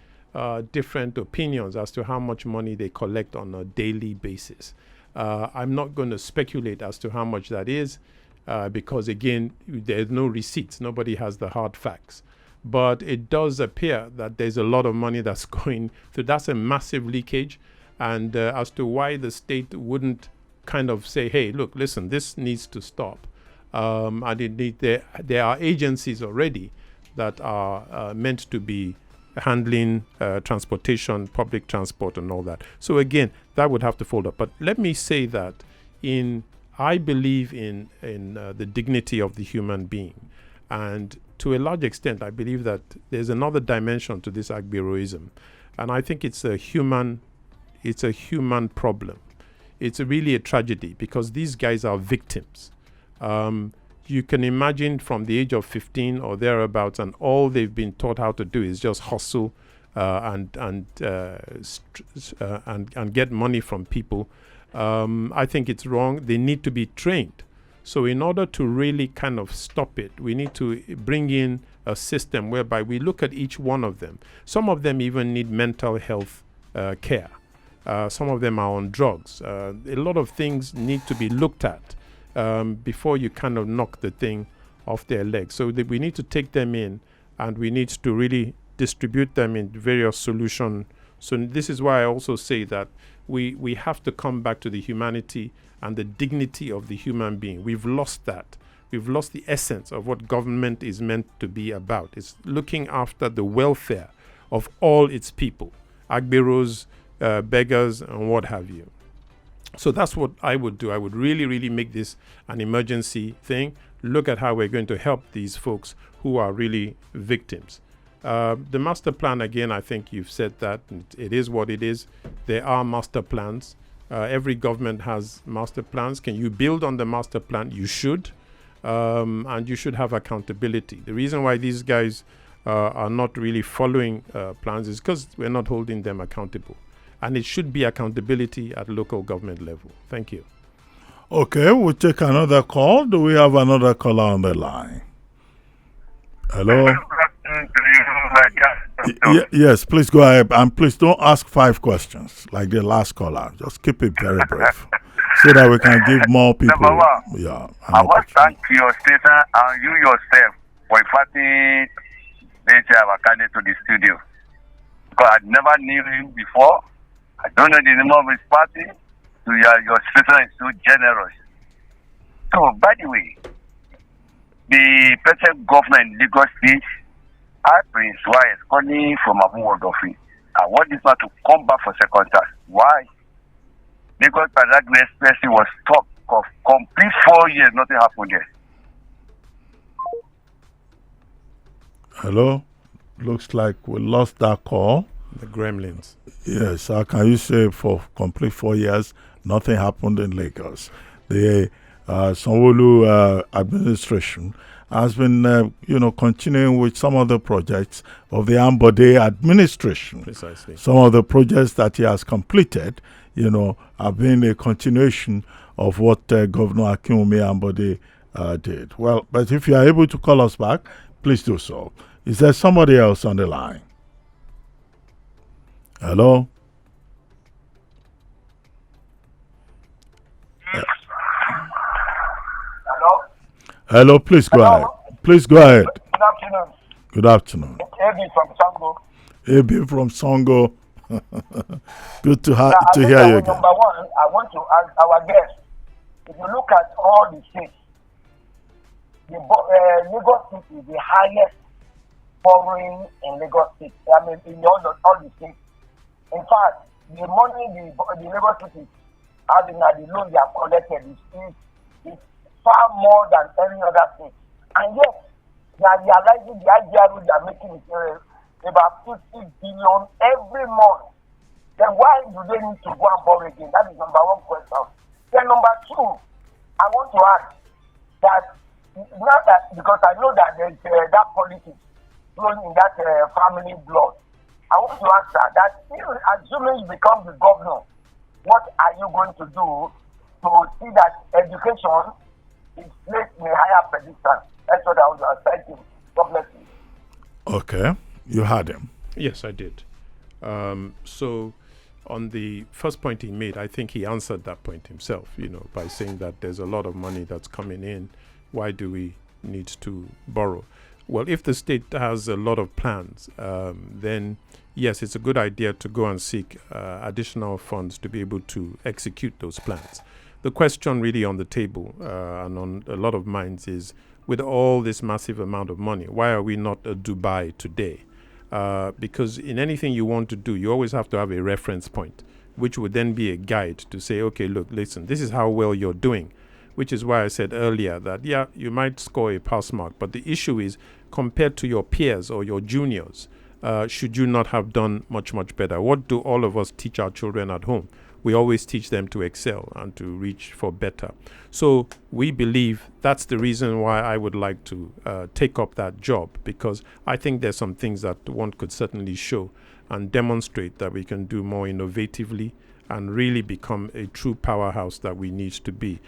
different opinions as to how much money they collect on a daily basis. I'm not going to speculate as to how much that is because, again, there's no receipts. Nobody has the hard facts. But it does appear that there's a lot of money that's going through. That's a massive leakage. And as to why the state wouldn't kind of say, hey, look, listen, this needs to stop. And there are agencies already that are meant to be handling transportation, public transport and all that. So again, that would have to fold up. But let me say that I believe in the dignity of the human being. And to a large extent, I believe that there's another dimension to this Agberoism. And I think it's a human problem. It's really a tragedy because these guys are victims. You can imagine from the age of 15 or thereabouts, and all they've been taught how to do is just hustle and get money from people. I think it's wrong. They need to be trained. So in order to really kind of stop it, we need to bring in a system whereby we look at each one of them. Some of them even need mental health care. Some of them are on drugs. A lot of things need to be looked at before you kind of knock the thing off their legs. So we need to take them in, and we need to really distribute them in various solutions. So this is why I also say that we have to come back to the humanity and the dignity of the human being. We've lost that. We've lost the essence of what government is meant to be about. It's looking after the welfare of all its people, Agberos, beggars, and what have you. So that's what I would do. I would really, really make this an emergency thing. Look at how we're going to help these folks who are really victims. The master plan, again, I think you've said that. It is what it is. There are master plans. Every government has master plans. Can you build on the master plan? You should. And you should have accountability. The reason why these guys are not really following plans is because we're not holding them accountable. And it should be accountability at local government level. Thank you. Okay, we'll take another call. Do we have another caller on the line? Hello? Yes, please go ahead. And please don't ask 5 questions like the last caller. Just keep it very brief so that we can give more people. Number one, I want to thank your station and you yourself for inviting Abati to the studio. Because I never knew him before. I don't know the name of his party. So your station is so generous. So, by the way, the present government in Lagos State, Prince Y is calling from Akinwunmi. I want this man to come back for second term. Why? Lagos Badagry Expressway was stopped for complete 4 years, nothing happened there. Hello? Looks like we lost that call. The gremlins. Yes, how can you say for complete 4 years, nothing happened in Lagos? The Sanwo-Olu administration has been, continuing with some of the projects of the Ambode administration. Precisely. Some of the projects that he has completed, have been a continuation of what Governor Akinwunmi Ambode did. Well, but if you are able to call us back, please do so. Is there somebody else on the line? Hello? Hello? Hello, please go ahead. Please go ahead. Good afternoon. Good afternoon. Ebi from Sango. Abi from Songo. Good to To hear you again. Number one, I want to ask our guests, if you look at all the states, Lagos State is the highest borrowing in Lagos State. I mean, in all the states. In fact, the money the Lagos State is having at the loan they have collected is far more than any other state. And yet, they are realizing the IGRO they are making is about 50 billion every month. Then why do they need to go and borrow again? That is number one question. Then number two, I want to ask that, not that, because I know that there is that politics flowing in that family blood. I want to ask that assuming you become the governor, what are you going to do to see that education is placed in a higher pedestal? That's what I was saying. God bless you. Okay, you had him. Yes, I did. So on the first point he made, I think he answered that point himself, by saying that there's a lot of money that's coming in. Why do we need to borrow? Well, if the state has a lot of plans, then yes, it's a good idea to go and seek additional funds to be able to execute those plans. The question really on the table and on a lot of minds is, with all this massive amount of money, why are we not a Dubai today? Because in anything you want to do, you always have to have a reference point, which would then be a guide to say, okay, look, listen, this is how well you're doing. Which is why I said earlier that, you might score a pass mark, but the issue is, compared to your peers or your juniors, should you not have done much, much better? What do all of us teach our children at home? We always teach them to excel and to reach for better. So we believe that's the reason why I would like to take up that job, because I think there's some things that one could certainly show and demonstrate that we can do more innovatively and really become a true powerhouse that we need to be.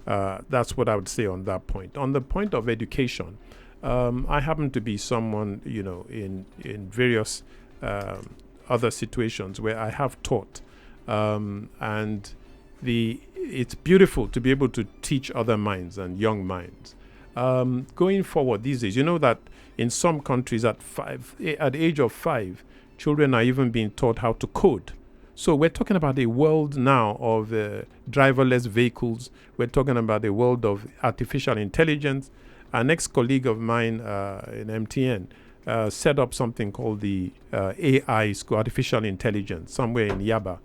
That's what I would say on that point. On the point of education, I happen to be someone, in various other situations where I have taught, and it's beautiful to be able to teach other minds and young minds. Going forward these days, that in some countries at the age of 5, children are even being taught how to code. So we're talking about a world now of driverless vehicles. We're talking about a world of artificial intelligence. An ex-colleague of mine in MTN set up something called the AI School, Artificial Intelligence, somewhere in Yaba.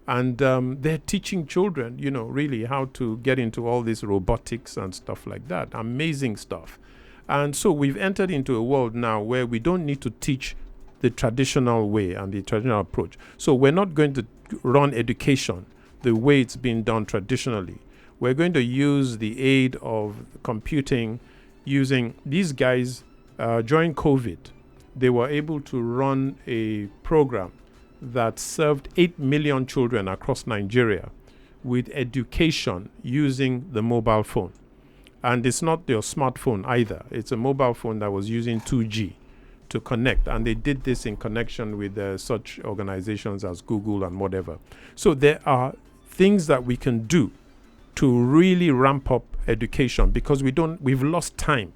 And they're teaching children, really how to get into all this robotics and stuff like that. Amazing stuff. And so we've entered into a world now where we don't need to teach the traditional way and the traditional approach. So we're not going to run education the way it's been done traditionally. We're going to use the aid of computing, using these guys during COVID. they were able to run a program that served 8 million children across Nigeria with education using the mobile phone. And it's not your smartphone either. It's a mobile phone that was using 2G to connect. And they did this in connection with such organizations as Google and whatever. So there are things that we can do to really ramp up education, because we've lost time.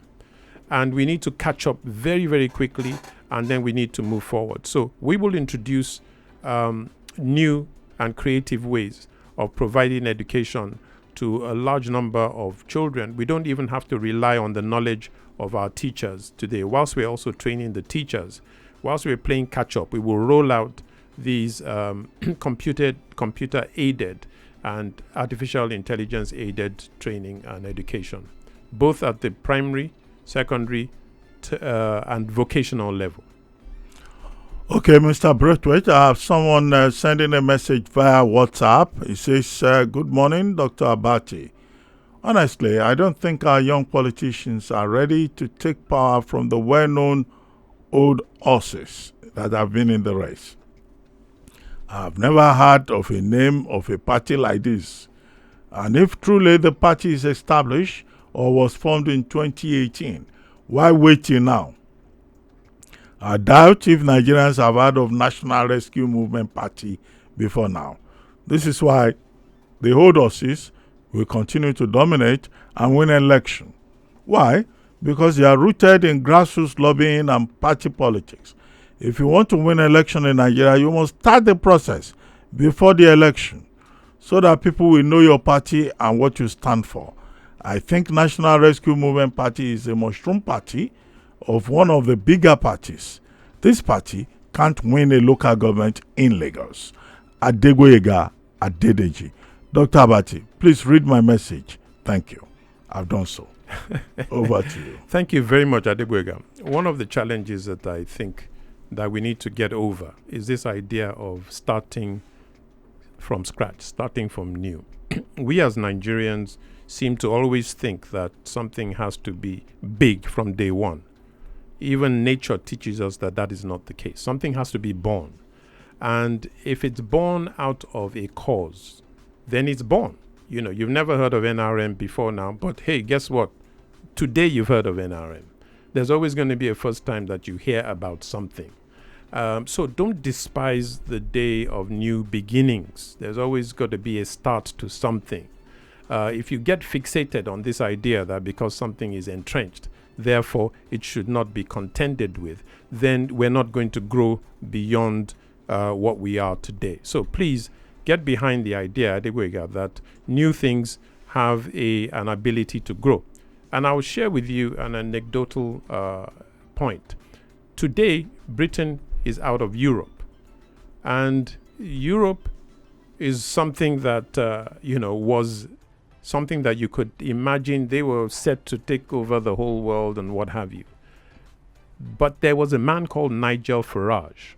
And we need to catch up very, very quickly, and then we need to move forward. So we will introduce new and creative ways of providing education to a large number of children. We don't even have to rely on the knowledge of our teachers today. Whilst we're also training the teachers, whilst we're playing catch-up, we will roll out these computer-aided and artificial intelligence-aided training and education, both at the primary, secondary, and vocational level. Okay, Mr. Braithwaite, I have someone sending a message via WhatsApp. He says, good morning, Dr. Abati. Honestly, I don't think our young politicians are ready to take power from the well-known old horses that have been in the race. I've never heard of a name of a party like this. And if truly the party is established or was formed in 2018, why wait till now? I doubt if Nigerians have heard of National Rescue Movement Party before now. This is why the old horses will continue to dominate and win election. Why? Because they are rooted in grassroots lobbying and party politics. If you want to win election in Nigeria, you must start the process before the election so that people will know your party and what you stand for. I think National Rescue Movement Party is a mushroom party of one of the bigger parties. This party can't win a local government in Lagos. Adegboyega Adedeji. Dr. Abati, please read my message. Thank you. I've done so. Over to you. Thank you very much, Adegboyega. One of the challenges that I think that we need to get over is this idea of starting from scratch, starting from new. We as Nigerians seem to always think that something has to be big from day one. Even nature teaches us that that is not the case. Something has to be born. And if it's born out of a cause, then it's born. You know, you've never heard of NRM before now, but hey, guess what? Today you've heard of NRM. There's always going to be a first time that you hear about something. So don't despise the day of new beginnings. There's always got to be a start to something. If you get fixated on this idea that because something is entrenched, therefore it should not be contended with, then we're not going to grow beyond what we are today. So please get behind the idea, Adegboyega, that new things have an ability to grow. And I'll share with you an anecdotal point. Today, Britain is out of Europe. And Europe is something that, was something that you could imagine they were set to take over the whole world and what have you. But there was a man called Nigel Farage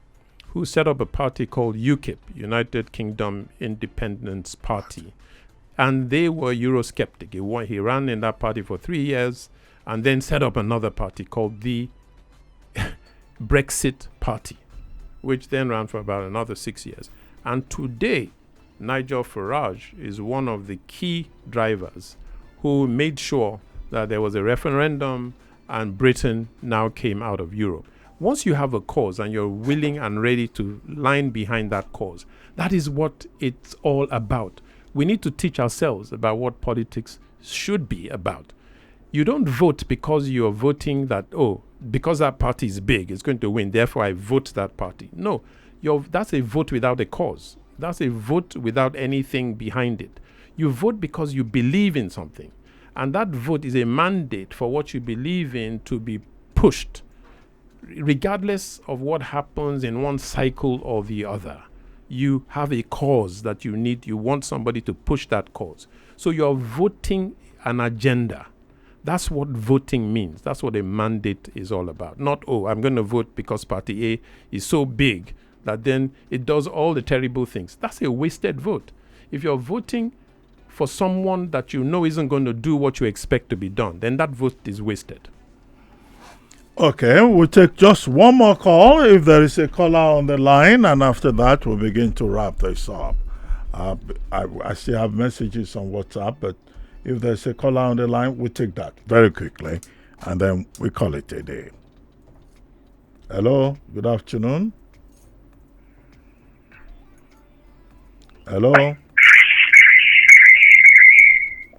who set up a party called UKIP, United Kingdom Independence Party. And they were Eurosceptic. He ran in that party for 3 years and then set up another party called the Brexit Party, which then ran for about another 6 years. And today, Nigel Farage is one of the key drivers who made sure that there was a referendum and Britain now came out of Europe. Once you have a cause and you're willing and ready to line behind that cause, that is what it's all about. We need to teach ourselves about what politics should be about. You don't vote because you're voting that, because that party is big, it's going to win, therefore I vote that party. No, that's a vote without a cause. That's a vote without anything behind it. You vote because you believe in something. And that vote is a mandate for what you believe in to be pushed, regardless of what happens in one cycle or the other. You have a cause that you need. You want somebody to push that cause. So you're voting an agenda. That's what voting means. That's what a mandate is all about. Not, I'm going to vote because party A is so big that then it does all the terrible things. That's a wasted vote. If you're voting for someone that you know isn't going to do what you expect to be done, then that vote is wasted. Okay, we'll take just one more call if there is a caller on the line, and after that, we'll begin to wrap this up. I still have messages on WhatsApp, but if there's a caller on the line, we'll take that very quickly, and then we call it a day. Hello, good afternoon. Hello.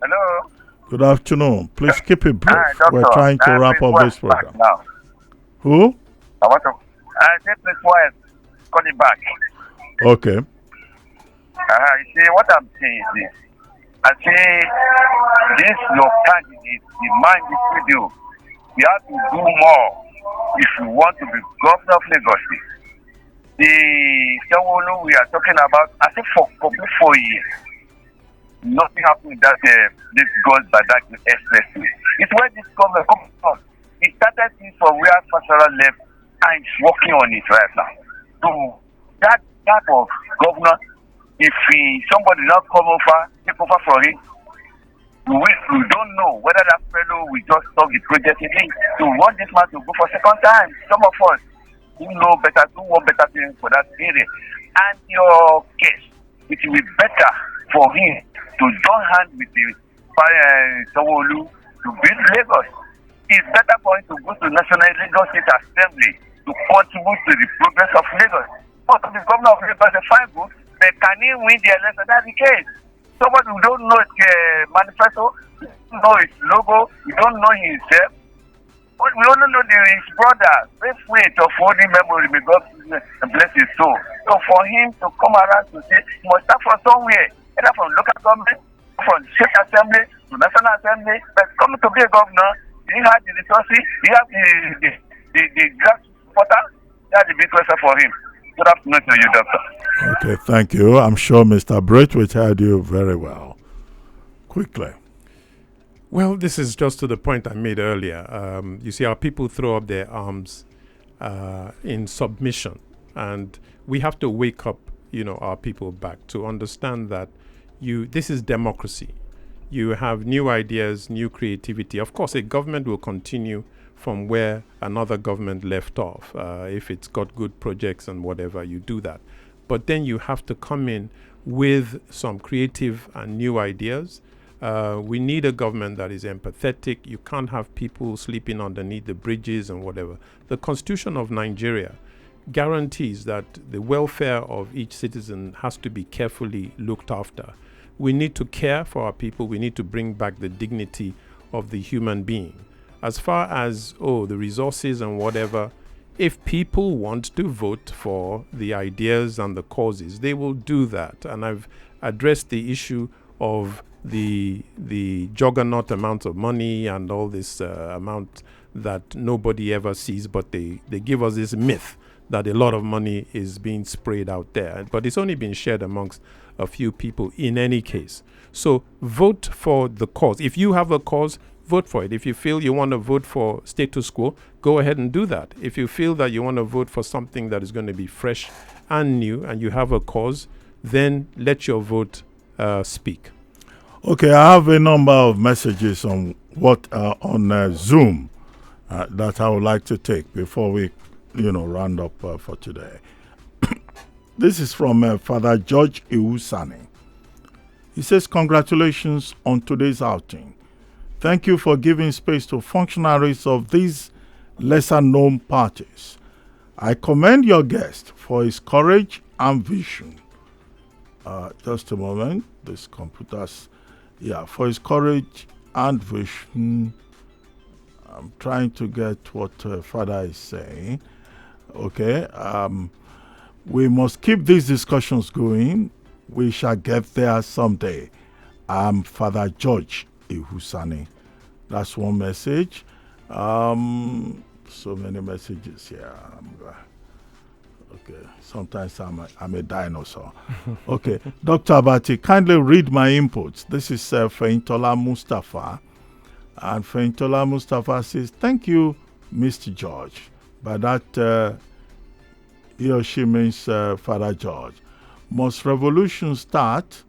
Hello. Good afternoon. Please keep it brief. Hi, doctor. We're trying to wrap up this program. Now. Who? I want to. Say please quiet. Call it back. Okay. You see, what I'm saying is this. I say, this your candidate, the man in the studio, you have to do more if you want to be governor of Lagos. The Sewolu we are talking about, I think for 4 years, nothing happened in that Lagos Badagry Expressway. It's where this government comes from. It started things from where Fasara left and it's working on it right now. So that type of governor, if somebody not come over, take over for him, we don't know whether that fellow will just stop the project again. So we want this man to go for second time. Some of us who know better, do want better things for that area. And your case, it will be better for him to join hands with the Sewolu to build Lagos. It's better for him to go to National Lagos State Assembly to contribute to the progress of Lagos. But the governor of Lagos is fine good, but can he win the election? That's the case. Somebody who don't know his manifesto, you don't know his logo, you don't know himself. But we only know his brother, Braithwaite of holy memory, may God bless his soul. So for him to come around to say, he must start from somewhere, either from local government, from state assembly, to national assembly, but coming to be a governor, he had the resources, he had the grass supporter, that's the big question for him. Good afternoon to you, doctor. Okay, thank you. I'm sure Mr. Braithwaite heard you very well. Quickly. Well, this is just to the point I made earlier. You see, our people throw up their arms in submission, and we have to wake up, our people back to understand that this is democracy. You have new ideas, new creativity. Of course, a government will continue from where another government left off. If it's got good projects and whatever, you do that. But then you have to come in with some creative and new ideas. We need a government that is empathetic. You can't have people sleeping underneath the bridges and whatever. The Constitution of Nigeria guarantees that the welfare of each citizen has to be carefully looked after. We need to care for our people. We need to bring back the dignity of the human being. As far as, the resources and whatever, if people want to vote for the ideas and the causes, they will do that. And I've addressed the issue of the juggernaut amount of money and all this amount that nobody ever sees, but they give us this myth that a lot of money is being sprayed out there. But it's only been shared amongst a few people in any case. So vote for the cause. If you have a cause, vote for it. If you feel you want to vote for status quo, go ahead and do that. If you feel that you want to vote for something that is going to be fresh and new and you have a cause, then let your vote speak. Okay, I have a number of messages on Zoom that I would like to take before we, round up for today. This is from Father George Iwusani. He says, congratulations on today's outing. Thank you for giving space to functionaries of these lesser-known parties. I commend your guest for his courage and vision. Just a moment. This computer's... for his courage and vision. I'm trying to get what Father is saying. Okay. We must keep these discussions going. We shall get there someday. I'm Father George Ihusani. That's one message. So many messages here. Okay. Sometimes I'm a dinosaur. Okay. Dr. Abati, kindly read my inputs. This is Feintola Mustafa. And Feintola Mustafa says, thank you, Mr. George. By that, he or she means Father George. Must revolution start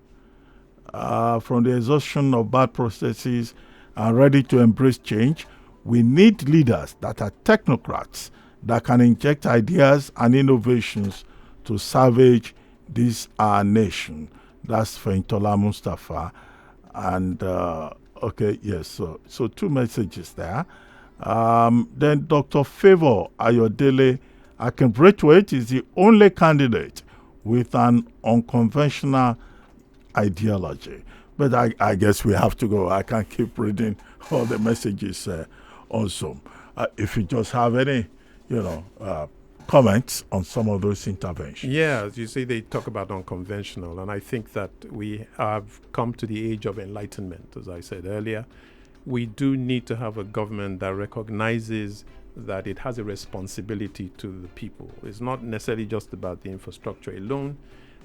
from the exhaustion of bad processes and ready to embrace change? We need leaders that are technocrats that can inject ideas and innovations to salvage this our nation. That's Feintola Mustafa. And okay, yes, so two messages there. Then Dr. Favor Ayodele Braithwaite is the only candidate with an unconventional ideology. But I guess we have to go. I can't keep reading all the messages on Zoom. If you just have any, comments on some of those interventions. Yeah, you see, they talk about unconventional, and I think that we have come to the age of enlightenment, as I said earlier. We do need to have a government that recognizes that it has a responsibility to the people. It's not necessarily just about the infrastructure alone.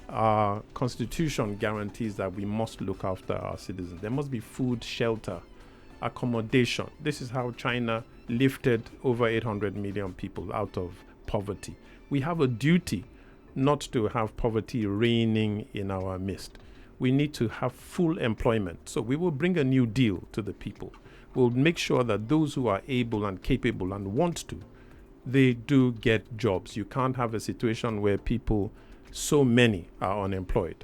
Our constitution guarantees that we must look after our citizens. There must be food, shelter, accommodation. This is how China lifted over 800 million people out of poverty. We have a duty not to have poverty reigning in our midst. We need to have full employment. So we will bring a new deal to the people. We'll make sure that those who are able and capable and want to, they do get jobs. You can't have a situation where people, so many, are unemployed.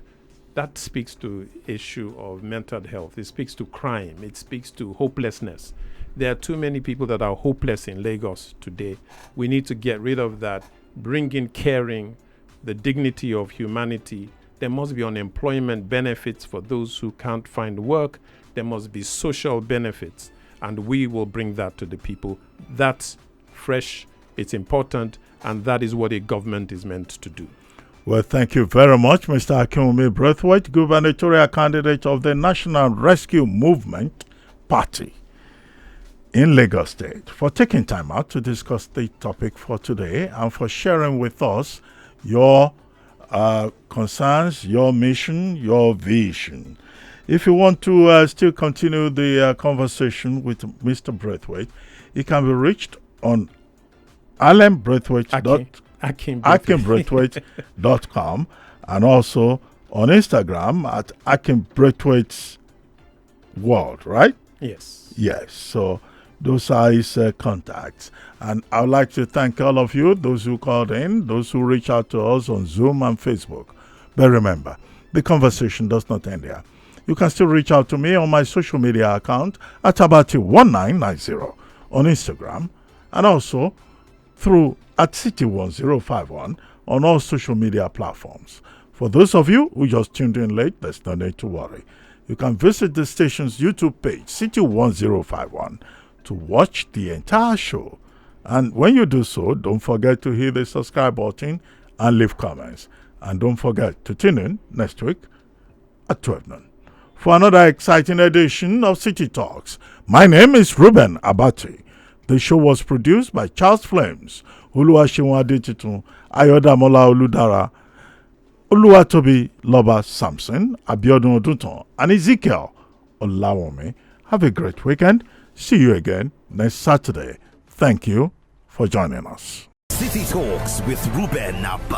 That speaks to issue of mental health. It speaks to crime. It speaks to hopelessness. There are too many people that are hopeless in Lagos today. We need to get rid of that, bring in caring, the dignity of humanity. There must be unemployment benefits for those who can't find work. There must be social benefits, and we will bring that to the people. That's fresh, it's important, and that is what a government is meant to do. Well, thank you very much, Mr. Akinwunmi Braithwaite, gubernatorial candidate of the National Rescue Movement Party in Lagos State, for taking time out to discuss the topic for today and for sharing with us your concerns, your mission, your vision. If you want to still continue the conversation with Mr. Braithwaite, it can be reached on akinbraithwaite.com and also on Instagram at akinbraithwaite's world, right? Yes. Yes. So those are his contacts. And I would like to thank all of you, those who called in, those who reach out to us on Zoom and Facebook. But remember, the conversation does not end here. You can still reach out to me on my social media account at Abati1990 on Instagram and also through at City1051 on all social media platforms. For those of you who just tuned in late, there's no need to worry. You can visit the station's YouTube page, City1051, to watch the entire show. And when you do so, don't forget to hit the subscribe button and leave comments. And don't forget to tune in next week at 12 noon for another exciting edition of City Talks. My name is Reuben Abati. The show was produced by Charles Flames, Oluwaseun Adetitun, Ayodamola Oludara, Oluwatobi Loba Samson, Abiodun Odunton, and Ezekiel Olawome. Have a great weekend. See you again next Saturday. Thank you for joining us. City Talks with Reuben Abati.